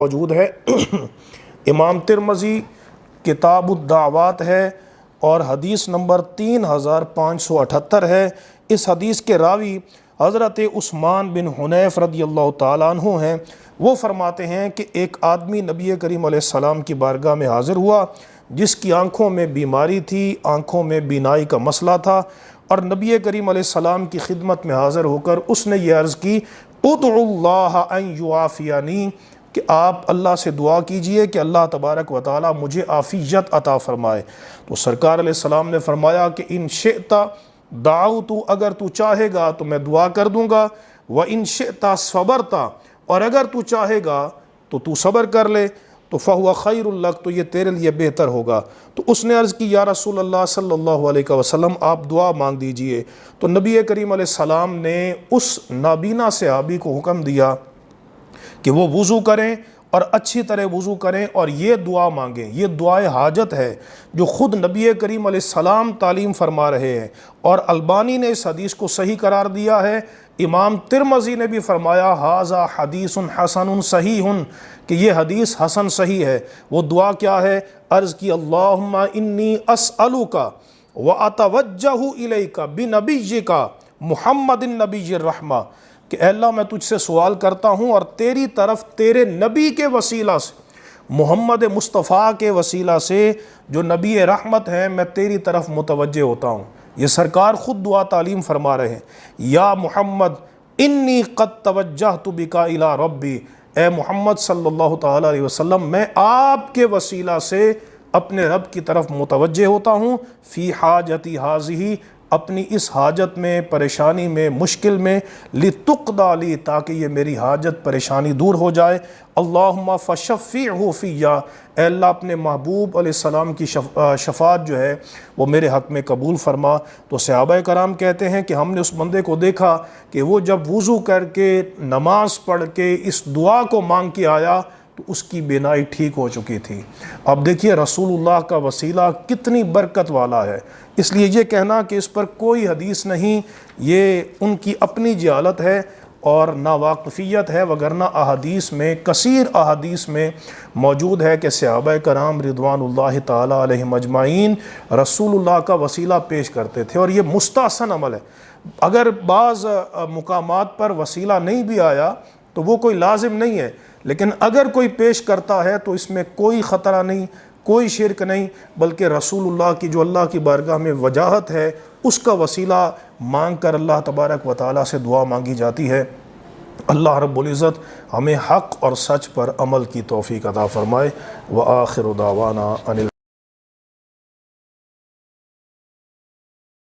موجود ہے۔ امام ترمذی کتاب الدعوات ہے اور حدیث نمبر 3578 ہے۔ اس حدیث کے راوی حضرت عثمان بن حنیف رضی اللہ تعالیٰ عنہ ہیں۔ وہ فرماتے ہیں کہ ایک آدمی نبی کریم علیہ السلام کی بارگاہ میں حاضر ہوا جس کی آنکھوں میں بیماری تھی، آنکھوں میں بینائی کا مسئلہ تھا، اور نبی کریم علیہ السلام کی خدمت میں حاضر ہو کر اس نے یہ عرض کی ادعو اللہ ان یعافینی، کہ آپ اللہ سے دعا کیجئے کہ اللہ تبارک و تعالی مجھے عافیت عطا فرمائے۔ تو سرکار علیہ السلام نے فرمایا کہ ان شئت دعوت، اگر تو چاہے گا تو میں دعا کر دوں گا، وَإِن شئت صبرت، اور اگر تو چاہے گا تو تو صبر کر لے، تو فَهُوَ خَيْرٌ لَكَ، تو یہ تیرے لیے بہتر ہوگا۔ تو اس نے عرض کی یا رسول اللہ صلی اللہ علیہ وسلم آپ دعا مانگ دیجئے۔ تو نبی کریم علیہ السلام نے اس نابینا صحابی کو حکم دیا کہ وہ وضو کریں اور اچھی طرح وضو کریں اور یہ دعا مانگیں۔ یہ دعائے حاجت ہے جو خود نبی کریم علیہ السلام تعلیم فرما رہے ہیں، اور البانی نے اس حدیث کو صحیح قرار دیا ہے۔ امام ترمذی نے بھی فرمایا ھذا حدیث حسن صحیح، کہ یہ حدیث حسن صحیح ہے۔ وہ دعا کیا ہے؟ عرض کی اللہم انی اسألک واتوجہ الیک بنبیک محمد النبی الرحمہ، کہ اے اللہ میں تجھ سے سوال کرتا ہوں اور تیری طرف تیرے نبی کے وسیلہ سے، محمد مصطفیٰ کے وسیلہ سے جو نبی رحمت ہیں، میں تیری طرف متوجہ ہوتا ہوں۔ یہ سرکار خود دعا تعلیم فرما رہے ہیں، یا محمد انی قد توجہت بک الی ربی، اے محمد صلی اللہ تعالیٰ علیہ وسلم میں آپ کے وسیلہ سے اپنے رب کی طرف متوجہ ہوتا ہوں، فی حاجتی ھذہ، اپنی اس حاجت میں، پریشانی میں، مشکل میں، لتقضی لی، تاکہ یہ میری حاجت پریشانی دور ہو جائے۔ اللہم فشفعہ فی، اے اللہ اپنے محبوب علیہ السلام کی شفاعت جو ہے وہ میرے حق میں قبول فرما۔ تو صحابہ کرام کہتے ہیں کہ ہم نے اس بندے کو دیکھا کہ وہ جب وضو کر کے نماز پڑھ کے اس دعا کو مانگ کے آیا تو اس کی بینائی ٹھیک ہو چکی تھی۔ اب دیکھیے رسول اللہ کا وسیلہ کتنی برکت والا ہے، اس لیے یہ کہنا کہ اس پر کوئی حدیث نہیں، یہ ان کی اپنی جہالت ہے اور ناواقفیت ہے، وگرنہ احادیث میں، کثیر احادیث میں موجود ہے کہ صحابہ کرام رضوان اللہ تعالی علیہم اجمعین رسول اللہ کا وسیلہ پیش کرتے تھے، اور یہ مستحسن عمل ہے۔ اگر بعض مقامات پر وسیلہ نہیں بھی آیا تو وہ کوئی لازم نہیں ہے، لیکن اگر کوئی پیش کرتا ہے تو اس میں کوئی خطرہ نہیں، کوئی شرک نہیں، بلکہ رسول اللہ کی جو اللہ کی بارگاہ میں وجاہت ہے اس کا وسیلہ مانگ کر اللہ تبارک و تعالیٰ سے دعا مانگی جاتی ہے۔ اللہ رب العزت ہمیں حق اور سچ پر عمل کی توفیق عطا فرمائے۔ وآخر دعوانا ان